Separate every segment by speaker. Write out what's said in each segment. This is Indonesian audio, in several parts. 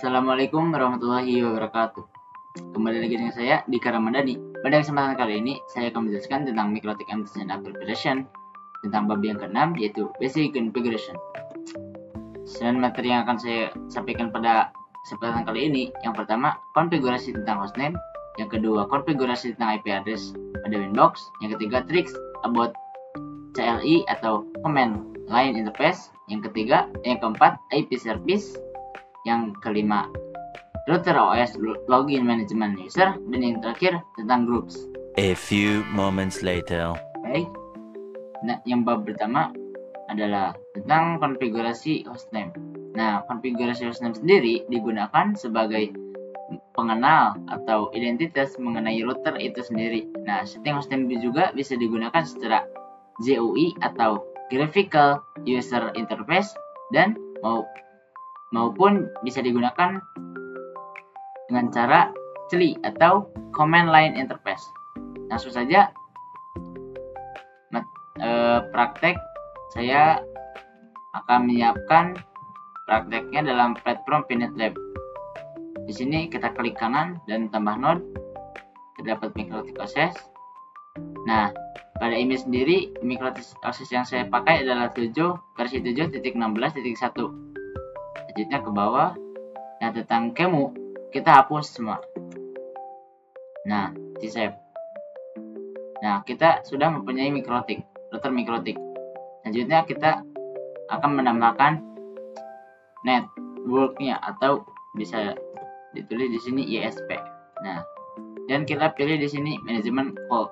Speaker 1: Assalamualaikum warahmatullahi wabarakatuh. Kembali lagi dengan saya Dika Ramadhani. Pada kesempatan kali ini saya akan menjelaskan tentang Mikrotik Antigen Preparation tentang bab yang ke-6, yaitu Basic Configuration. Dan materi yang akan saya sampaikan pada kesempatan kali ini, yang pertama konfigurasi tentang hostname, yang kedua konfigurasi tentang IP address pada Winbox, yang ketiga tricks about CLI atau Command Line Interface, yang keempat IP Service, yang kelima router OS login management user, dan yang terakhir tentang groups.
Speaker 2: A few moments later.
Speaker 1: Baik. Nah, yang bab pertama adalah tentang konfigurasi hostname. Nah, konfigurasi hostname sendiri digunakan sebagai pengenal atau identitas mengenai router itu sendiri. Nah, setting hostname juga bisa digunakan secara GUI atau Graphical User Interface dan maupun bisa digunakan dengan cara CLI atau Command Line Interface. Langsung saja praktek, saya akan menyiapkan prakteknya dalam platform Pinet Lab. Di sini kita klik kanan dan tambah node, terdapat Mikrotik OS. Nah, pada image sendiri Mikrotik OS yang saya pakai adalah versi 7.16.1. Selanjutnya ke bawah, yang tentang kemu kita hapus semua. Nah, di save. Nah, kita sudah mempunyai router Mikrotik. Selanjutnya kita akan menambahkan networknya atau bisa ditulis di sini ISP. Nah, dan kita pilih di sini manajemen call.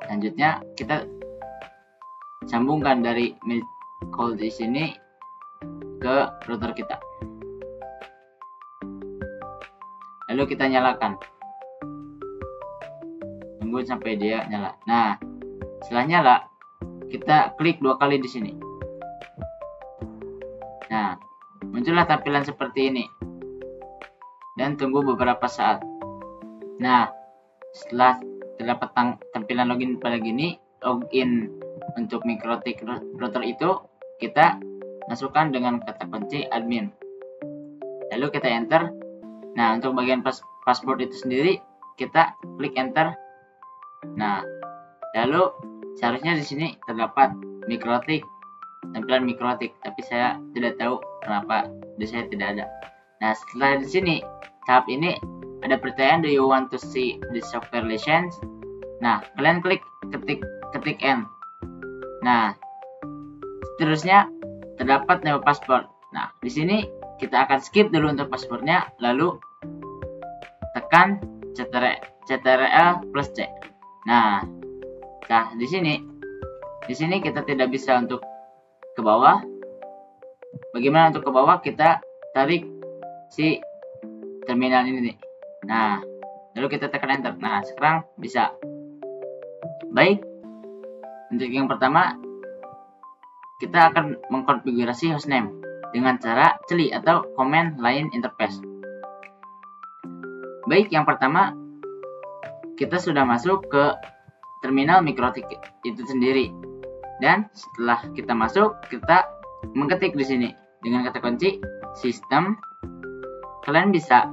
Speaker 1: Selanjutnya kita sambungkan dari call di sini ke router kita. Lalu kita nyalakan. Tunggu sampai dia nyala. Nah, setelah nyala, kita klik 2 kali di sini. Nah, muncullah tampilan seperti ini. Dan tunggu beberapa saat. Nah, setelah terdapat tampilan login pada gini, login untuk Mikrotik router itu kita masukkan dengan kata kunci admin. Lalu kita enter. Nah, untuk bagian password itu sendiri kita klik enter. Nah, lalu seharusnya di sini terdapat Mikrotik, tampilan Mikrotik, tapi saya tidak tahu kenapa di saya tidak ada. Nah, setelah di sini tahap ini ada pertanyaan, do you want to see the software license? Nah, kalian klik ketik N. Nah, seterusnya terdapat nama password. Nah, di sini kita akan skip dulu untuk passwordnya, lalu tekan CTRL plus C. Nah, di sini kita tidak bisa untuk ke bawah. Bagaimana untuk ke bawah? Kita tarik si terminal ini nih. Nah, lalu kita tekan enter. Nah, sekarang bisa. Baik. Untuk yang pertama, kita akan mengkonfigurasi hostname dengan cara CLI atau Command Line Interface. Baik, yang pertama kita sudah masuk ke terminal Mikrotik itu sendiri. Dan setelah kita masuk, kita mengetik di sini dengan kata kunci sistem. Kalian bisa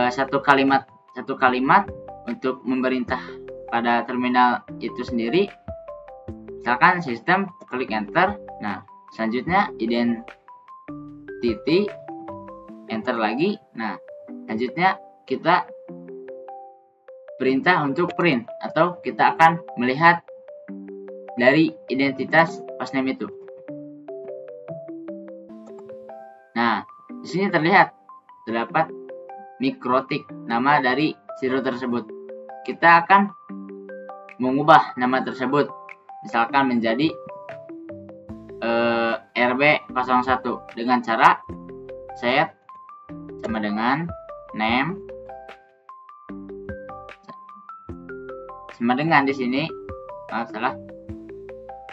Speaker 1: satu kalimat untuk memerintah pada terminal itu sendiri. Misalkan sistem, klik enter. Nah, selanjutnya identity, enter lagi. Nah, selanjutnya kita perintah untuk print, atau kita akan melihat dari identitas hostname itu. Nah, di sini terdapat Mikrotik, nama dari si router tersebut. Kita akan mengubah nama tersebut, misalkan menjadi RB01 dengan cara set sama dengan name sama dengan di sini,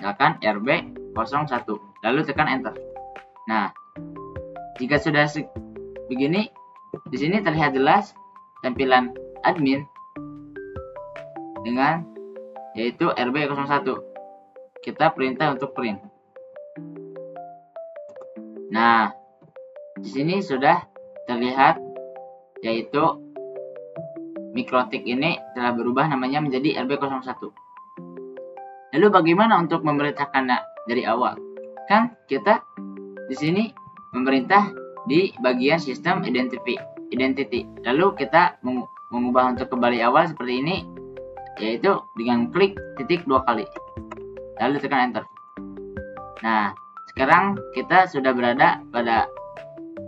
Speaker 1: misalkan RB01, lalu tekan enter. Nah, jika sudah begini, di sini terlihat jelas tampilan admin dengan yaitu RB01. Kita perintah untuk print. Nah, di sini sudah terlihat yaitu mikrotik ini telah berubah namanya menjadi RB01. Lalu bagaimana untuk memerintahkannya dari awal? Kan kita di sini memerintah di bagian sistem identity. Lalu kita mengubah untuk kembali awal seperti ini, yaitu dengan klik titik 2 kali. Lalu tekan enter. Nah, sekarang kita sudah berada pada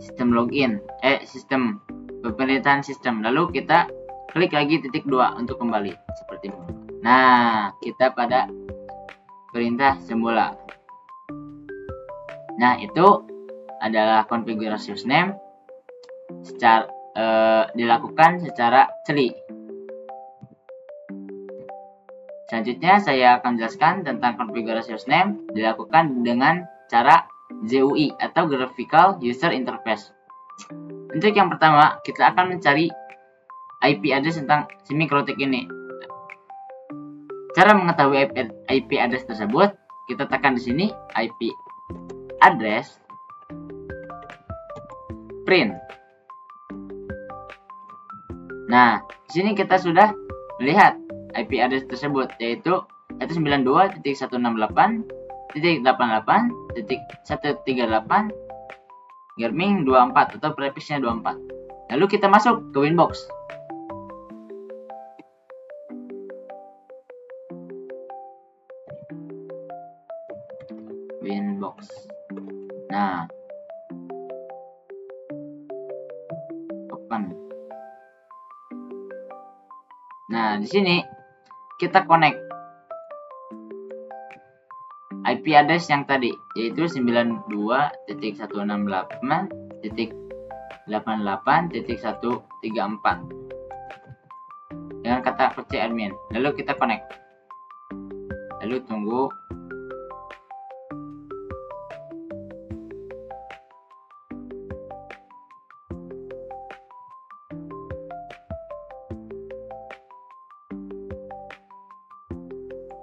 Speaker 1: sistem login, sistem pemerintahan sistem. Lalu kita klik lagi titik 2 untuk kembali seperti ini. Nah, kita pada perintah semula. Nah, itu adalah konfigurasi username dilakukan secara celi. Selanjutnya saya akan jelaskan tentang konfigurasi username dilakukan dengan cara GUI atau Graphical User Interface. Untuk yang pertama, kita akan mencari IP address tentang si mikrotik ini. Cara mengetahui IP address tersebut, kita tekan di sini IP address print. Nah, di sini kita sudah melihat IP address tersebut, yaitu 192.168.88.138 Garmin 24 atau prefixnya 24. Lalu kita masuk ke Winbox. Nah, open. Nah, di sini kita connect IP address yang tadi, yaitu 92.168.134 dengan kata kunci admin. Lalu kita connect. Lalu tunggu.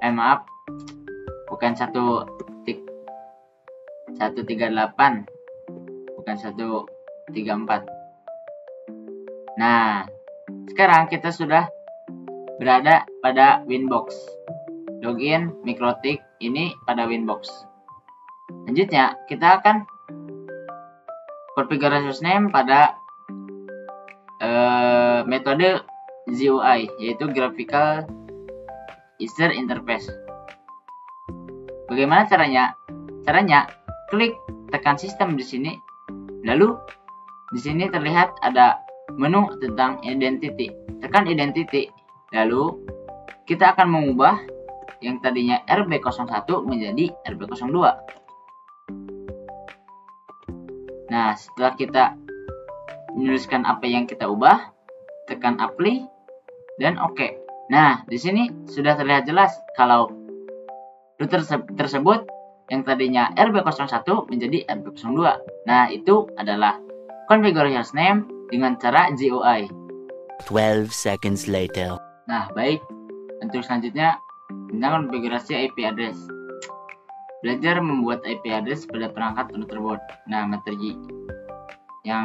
Speaker 1: Maaf, bukan 138, bukan 134. Nah, sekarang kita sudah berada pada Winbox. Login mikrotik ini pada Winbox. Selanjutnya kita akan konfigurasi username pada metode GUI, yaitu Graphical User Interface. Bagaimana caranya? Caranya klik tekan sistem di sini. Lalu di sini terlihat ada menu tentang identity. Tekan identity. Lalu kita akan mengubah yang tadinya RB01 menjadi RB02. Nah, setelah kita menuliskan apa yang kita ubah, tekan apply dan OK. Nah, di sini sudah terlihat jelas kalau router tersebut yang tadinya RB01 menjadi RB02. Nah, itu adalah konfigurasi username dengan cara GUI.
Speaker 2: 12 seconds later.
Speaker 1: Nah, baik. Untuk selanjutnya tentang konfigurasi IP address. Belajar membuat IP address pada perangkat routerboard. Nah, materi yang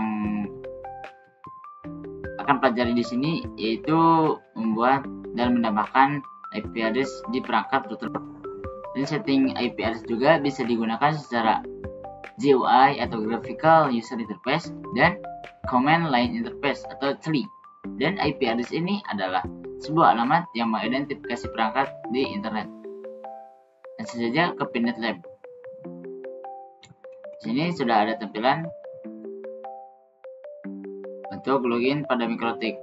Speaker 1: akan pelajari di sini yaitu membuat dan menambahkan IP address di perangkat router. Dan setting IP address juga bisa digunakan secara GUI atau Graphical User Interface dan Command Line Interface atau CLI. Dan IP address ini adalah sebuah alamat yang mengidentifikasi perangkat di internet. Langsung saja ke Pinet Lab. Sini sudah ada tampilan untuk login pada mikrotik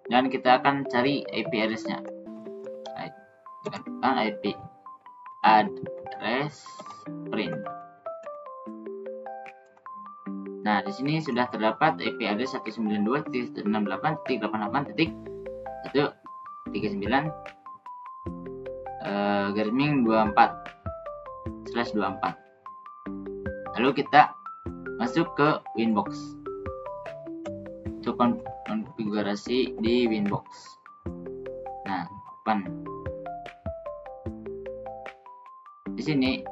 Speaker 1: dan kita akan cari IP address-nya. Tekan IP address print. Nah, di sini sudah terdapat IP address 192.168.88.139 Garmin 24/24. Lalu kita masuk ke Winbox untuk konfigurasi di Winbox. Nah, open. Di sini.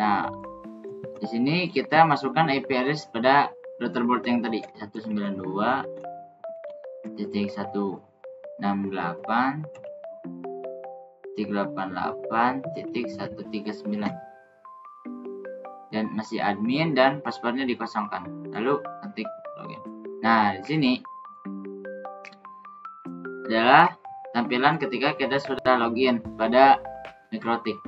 Speaker 1: Nah, di sini kita masukkan IP address pada router board yang tadi 192.168.139 dan masih admin dan passwordnya dikosongkan. Lalu ketik login. Nah, di sini adalah tampilan ketika kita sudah login pada MikroTik.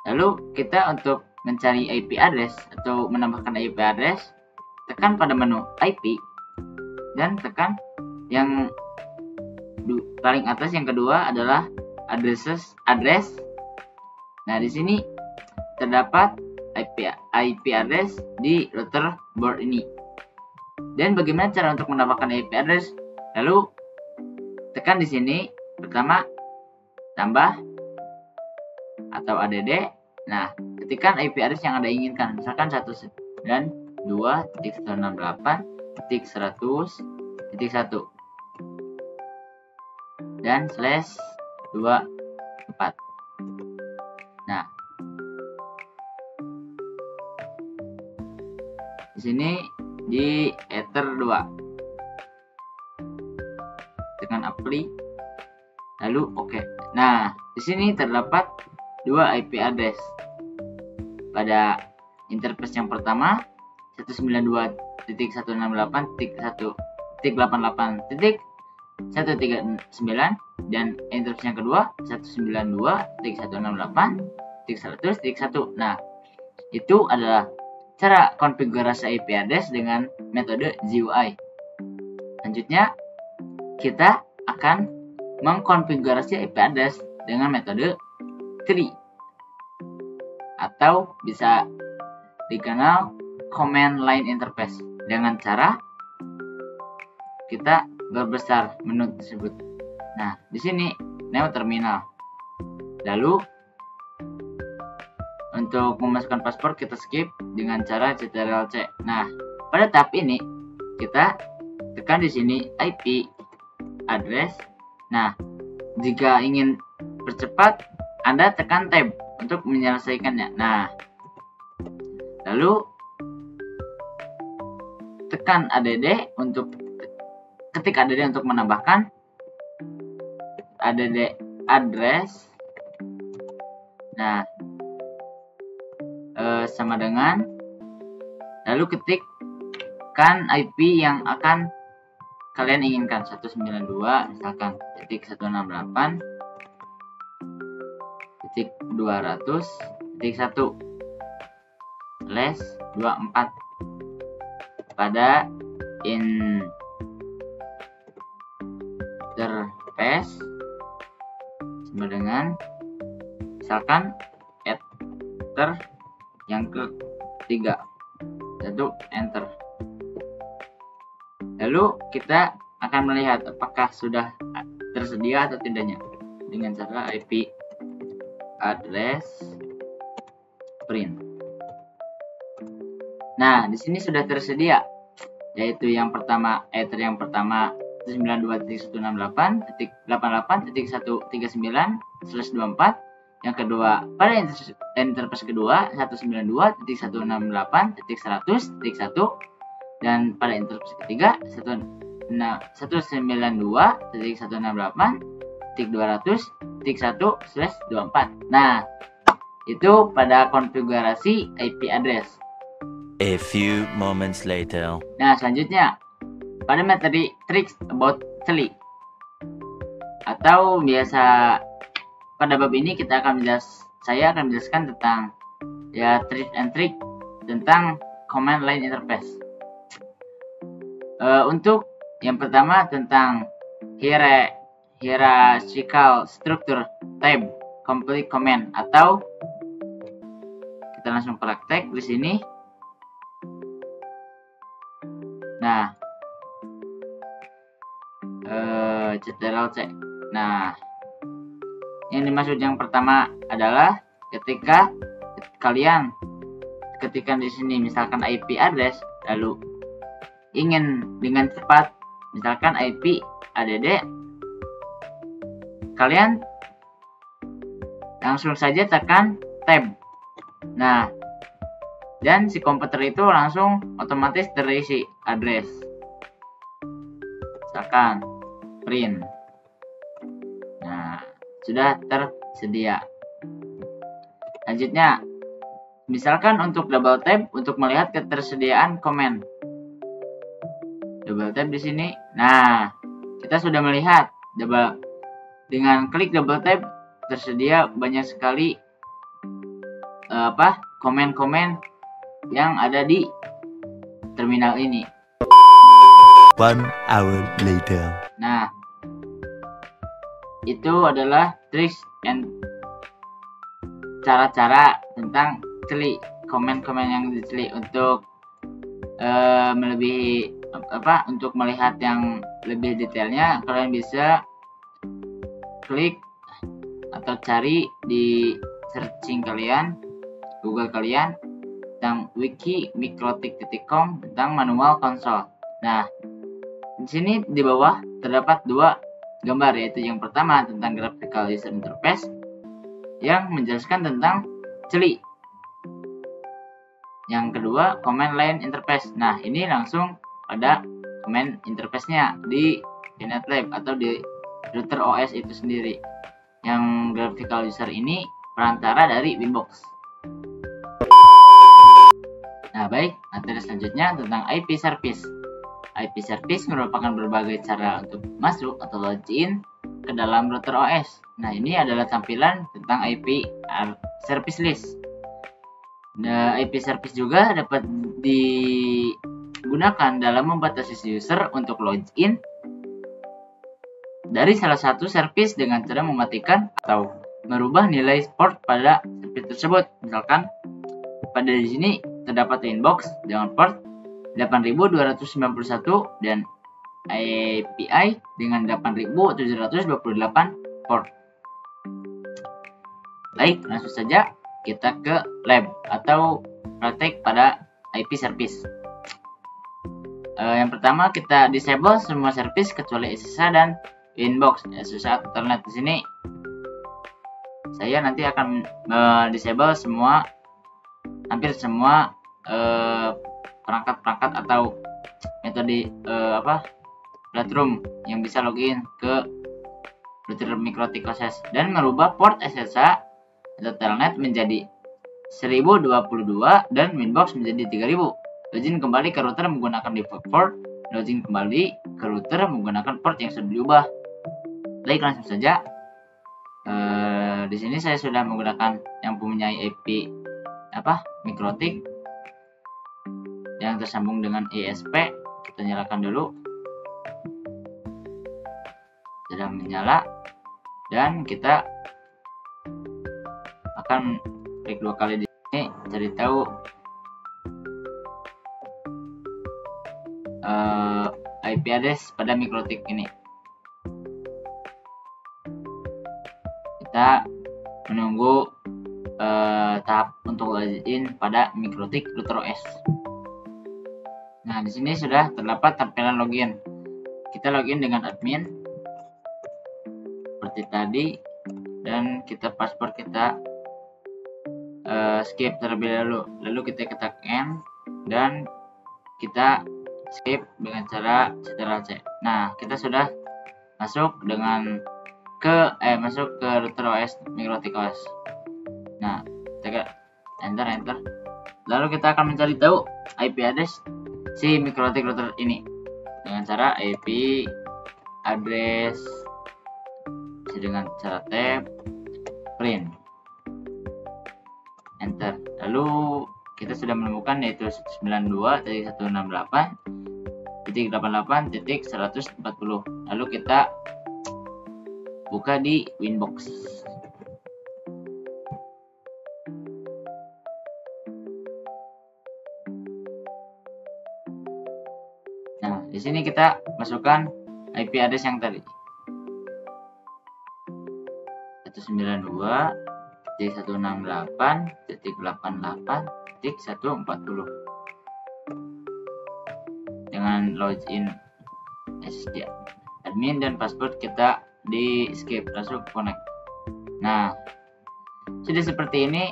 Speaker 1: Lalu kita untuk mencari IP address atau menambahkan IP address, tekan pada menu IP dan tekan yang paling atas yang kedua adalah address. Nah, di sini terdapat IP address di router board ini. Dan bagaimana cara untuk menambahkan IP address? Lalu tekan di sini pertama tambah atau add. Nah, ketikkan IP address yang Anda inginkan, misalkan 192.168.100.1 dan /24. Nah, di sini di Ether 2. Tekan apply. Lalu oke. Nah, di sini terdapat dua IP address. Pada interface yang pertama 192.168.139 dan interface yang kedua 192.168.100.1. Nah, itu adalah cara konfigurasi IP address dengan metode GUI. Selanjutnya kita akan mengkonfigurasi IP address dengan metode tree atau bisa dikenal command line interface dengan cara kita berbesar menu tersebut. Nah, di sini neo terminal. Lalu untuk memasukkan password kita skip dengan cara Ctrl+C. Nah, pada tahap ini kita tekan di sini IP address. Nah, jika ingin percepat, Anda tekan tab untuk menyelesaikannya. Nah, lalu tekan add untuk ketik add untuk menambahkan add address. Nah, sama dengan lalu ketikkan IP yang akan kalian inginkan 192 misalkan .200.1/24 pada interface sama dengan misalkan Ether yang ketiga. Lalu enter. Lalu kita akan melihat apakah sudah tersedia atau tidaknya dengan cara IP address print. Nah, di sini sudah tersedia, yaitu yang pertama Ether yang pertama 92.168.139/24. Yang kedua pada interface kedua 192.168.100.1 dan pada interface ketiga 192.168.200.1/24. Nah, itu pada konfigurasi IP address.
Speaker 2: A few moments later.
Speaker 1: Nah, selanjutnya pada metode tricks about tree atau biasa pada bab ini saya akan menjelaskan tentang tips and trick tentang command line interface. Untuk yang pertama tentang hierarchical structure type complete command atau kita langsung praktek di sini. Nah, Ctrl+C. Nah, yang dimaksud yang pertama adalah ketika kalian ketikkan di sini misalkan IP address lalu ingin dengan cepat misalkan IP add, kalian langsung saja tekan tab Nah, dan si komputer itu langsung otomatis terisi address. Misalkan print. Nah, sudah tersedia. Lanjutnya, misalkan untuk double tap untuk melihat ketersediaan komen. Double tap di sini. Nah, kita sudah melihat dengan klik double tap tersedia banyak sekali komen-komen yang ada di terminal ini.
Speaker 2: 1 hour later.
Speaker 1: Nah, itu adalah tricks and cara-cara tentang celi, komen-komen yang diceli untuk melebihi untuk melihat yang lebih detailnya. Kalian bisa klik atau cari di searching kalian, Google kalian, tentang wiki.mikrotik.com tentang manual konsol. Nah, di sini di bawah terdapat dua gambar, yaitu yang pertama tentang graphical user interface yang menjelaskan tentang celi. Yang kedua, command line interface. Nah, ini langsung pada command interface-nya di NetLab atau di router OS itu sendiri. Yang graphical user ini perantara dari Winbox. Nah, baik, materi selanjutnya tentang IP service. IP service merupakan berbagai cara untuk masuk atau login ke dalam router OS. Nah, ini adalah tampilan tentang IP service list. Nah, IP service juga dapat digunakan dalam membatasi user untuk login dari salah satu service dengan cara mematikan atau merubah nilai port pada service tersebut. Misalkan pada di sini terdapat Winbox dengan port 8291 dan API dengan 8728 port. Baik, langsung saja kita ke lab atau praktek pada IP service. Yang pertama, kita disable semua service kecuali SSH dan Winbox. SSH Ethernet di sini saya nanti akan disable semua, hampir semua perangkat-perangkat atau metode platform yang bisa login ke router Mikrotik OS dan merubah port SSH atau Telnet menjadi 1022 dan Winbox menjadi 3000. Login kembali ke router menggunakan default port. Login kembali ke router menggunakan port yang sudah diubah. Baik, langsung saja. Di sini saya sudah menggunakan yang mempunyai IP Mikrotik yang tersambung dengan ESP. Kita nyalakan dulu. Sudah menyala dan kita akan klik dua kali di sini cari tahu IP address pada Mikrotik ini. Kita menunggu tahap untuk login pada Mikrotik router OS. Nah, di sini sudah terdapat tampilan login. Kita login dengan admin seperti tadi dan kita password kita skip terlebih dahulu, lalu kita ketik N dan kita skip dengan cara Ctrl+C. Nah, kita sudah masuk masuk ke router OS Mikrotik OS. Nah, kita enter. Lalu kita akan mencari tahu IP address si Mikrotik router ini dengan cara IP address dengan cara tab print enter. Lalu kita sudah menemukan yaitu 92.168.140. Lalu kita buka di Winbox. Nah, di sini kita masukkan IP address yang tadi 192.168.140 dengan login SSD admin dan password kita di skip, langsung connect. Nah, sudah seperti ini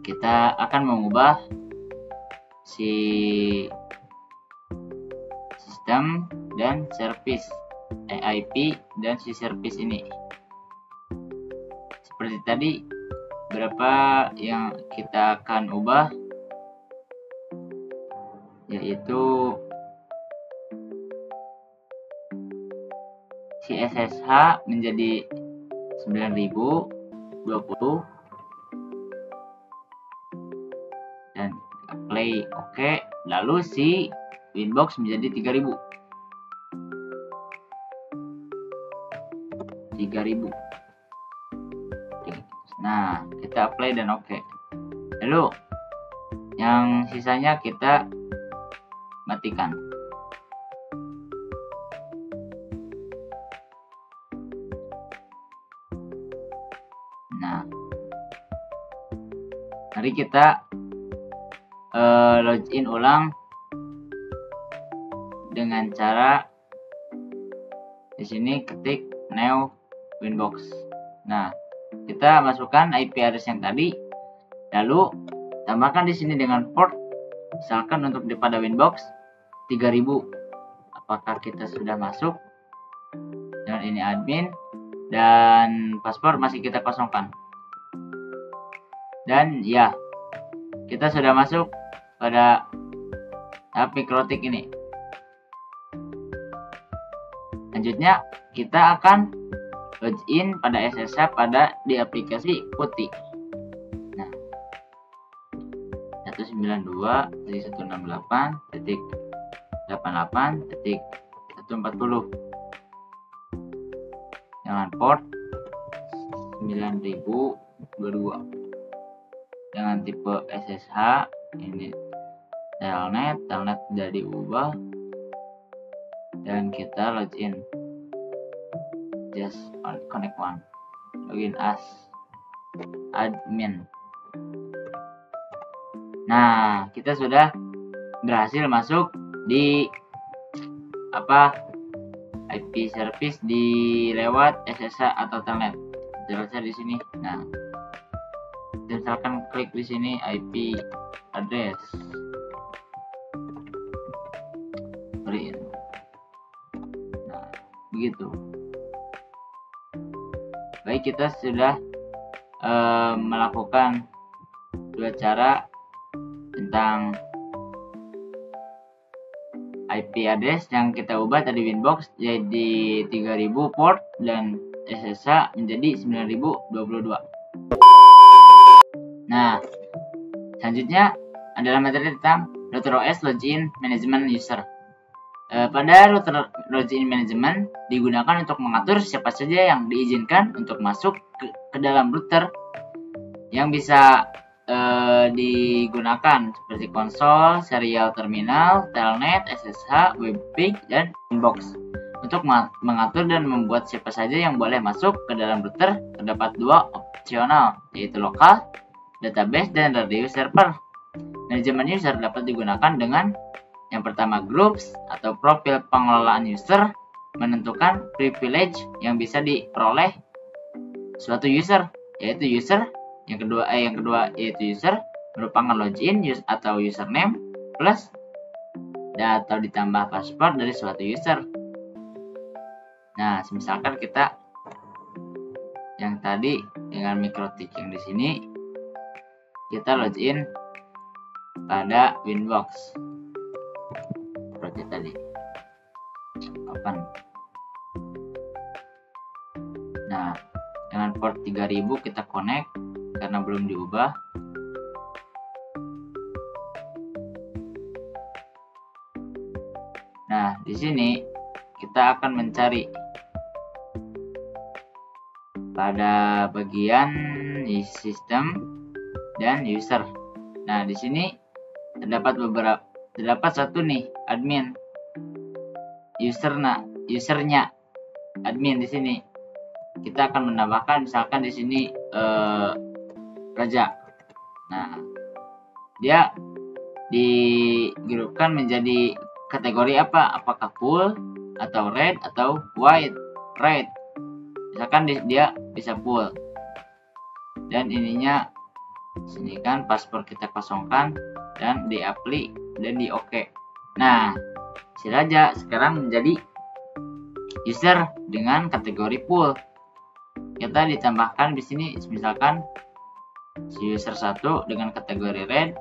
Speaker 1: kita akan mengubah si sistem dan service IP dan si service ini. Seperti tadi, berapa yang kita akan ubah, yaitu si SSH menjadi 9020 dan play oke, lalu si Winbox menjadi 3000. Nah, kita apply dan oke. Lalu yang sisanya kita matikan. Nah, mari kita login ulang dengan cara di sini ketik new Winbox. Nah, kita masukkan IP address yang tadi, lalu tambahkan di sini dengan port, misalkan untuk pada Winbox 3000. Apakah kita sudah masuk? Dan ini admin dan password masih kita kosongkan. Dan ya, kita sudah masuk pada tahap mikrotik ini. Selanjutnya kita akan login pada SSH pada di aplikasi putih. Nah, 192.168.88.140 dengan port 9022 dengan tipe SSH ini telnet tidak diubah, dan kita login just on connect one, login as admin. Nah, kita sudah berhasil masuk di IP service di lewat SSH atau telnet. Jelasnya di sini. Nah, misalkan klik di sini IP address. Nah, begitu. Baik, kita sudah melakukan dua cara tentang IP address yang kita ubah tadi Winbox jadi 3000 port dan SSH menjadi 9022. Nah, selanjutnya adalah materi tentang router OS login management user. Pada router login management digunakan untuk mengatur siapa saja yang diizinkan untuk masuk ke dalam router yang bisa digunakan seperti konsol, serial terminal, telnet, SSH, webpage, dan inbox. Untuk mengatur dan membuat siapa saja yang boleh masuk ke dalam router, terdapat dua opsional, yaitu lokal, database, dan radio server. Manajemen user dapat digunakan dengan yang pertama groups atau profil pengelolaan user, menentukan privilege yang bisa diperoleh suatu user, yaitu user. Yang kedua yaitu user merupakan login atau username plus atau ditambah password dari suatu user. Nah, misalkan kita yang tadi dengan mikrotik yang di sini, kita login pada Winbox seperti tadi. Open. Nah, dengan port 3000 kita connect karena belum diubah. Nah, di sini kita akan mencari pada bagian sistem dan user. Nah, di sini terdapat satu nih admin, usernya admin. Di sini kita akan menambahkan misalkan di sini Raja. Nah, dia digrupkan menjadi kategori apa? Apakah full atau red atau white? Misalkan dia bisa full dan ininya Sini kan paspor kita kosongkan dan di apply dan di oke. Nah, si Raja sekarang menjadi user dengan kategori full. Kita ditambahkan di sini misalkan si user 1 dengan kategori red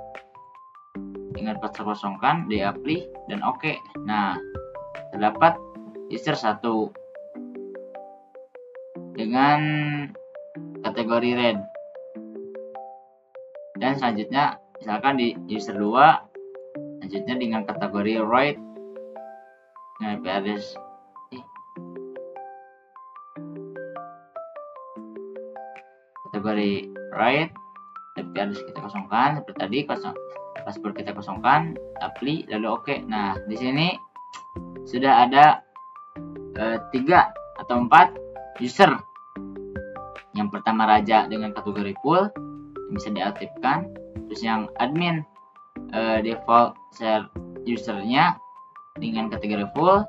Speaker 1: dengan paspor kosongkan, di apply dan oke. Nah, terdapat user 1 dengan kategori red. Dan selanjutnya misalkan di user 2 selanjutnya dengan kategori right. Nah, address kategori right, IP address kita kosongkan seperti tadi, paspor kita kosongkan, apply lalu oke. Nah, di sini sudah ada 3 atau 4 user. Yang pertama Raja dengan kategori full bisa diaktifkan, terus yang admin default share usernya dengan kategori full,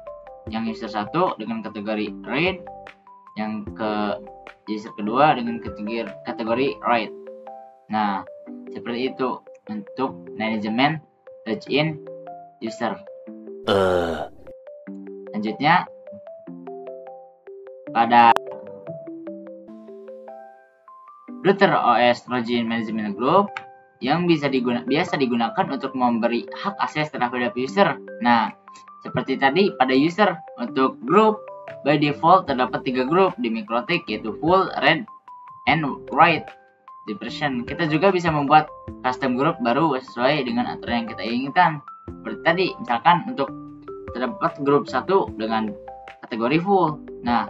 Speaker 1: yang user 1 dengan kategori read, yang user kedua dengan kategori write. Nah, seperti itu untuk manajemen login user. Selanjutnya pada router OS login management group yang biasa digunakan untuk memberi hak akses terhadap user. Nah, seperti tadi pada user, untuk grup by default terdapat 3 grup di Mikrotik, yaitu full, red, and white depression. Kita juga bisa membuat custom group baru sesuai dengan aturan yang kita inginkan. Seperti tadi, misalkan untuk terdapat grup 1 dengan kategori full. Nah,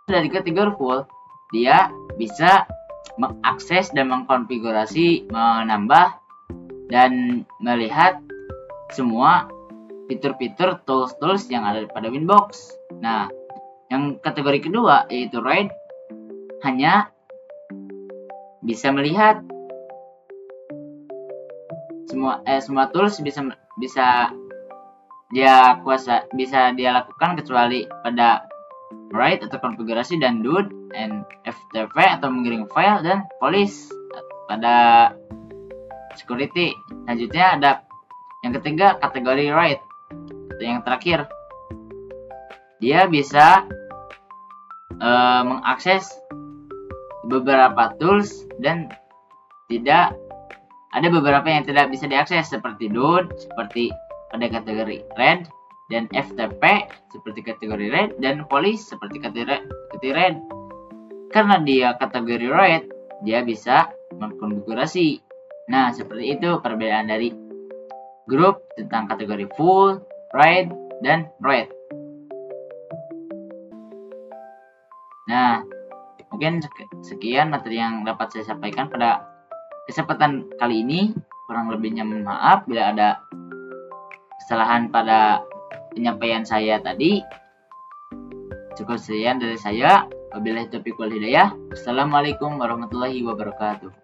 Speaker 1: dari kategori full, dia bisa mengakses dan mengkonfigurasi, menambah, dan melihat semua fitur-fitur tools yang ada pada Winbox. Nah, yang kategori kedua yaitu Raid hanya bisa melihat semua tools bisa dia lakukan kecuali pada write atau konfigurasi dan do and FTP atau mengirim file dan police pada security. Selanjutnya ada yang ketiga kategori write. Yang terakhir, dia bisa mengakses beberapa tools dan tidak ada beberapa yang tidak bisa diakses seperti DOD seperti pada kategori red, dan FTP seperti kategori red, dan police seperti kategori red. Karena dia kategori red, dia bisa mengkonfigurasi. Nah, seperti itu perbedaan dari grup tentang kategori full, red, dan red. Nah, mungkin sekian materi yang dapat saya sampaikan pada kesempatan kali ini. Kurang lebihnya mohon maaf bila ada kesalahan pada penyampaian saya tadi. Cukup sekian dari saya. Wabillahi taufiq wal hidayah. Wassalamualaikum warahmatullahi wabarakatuh.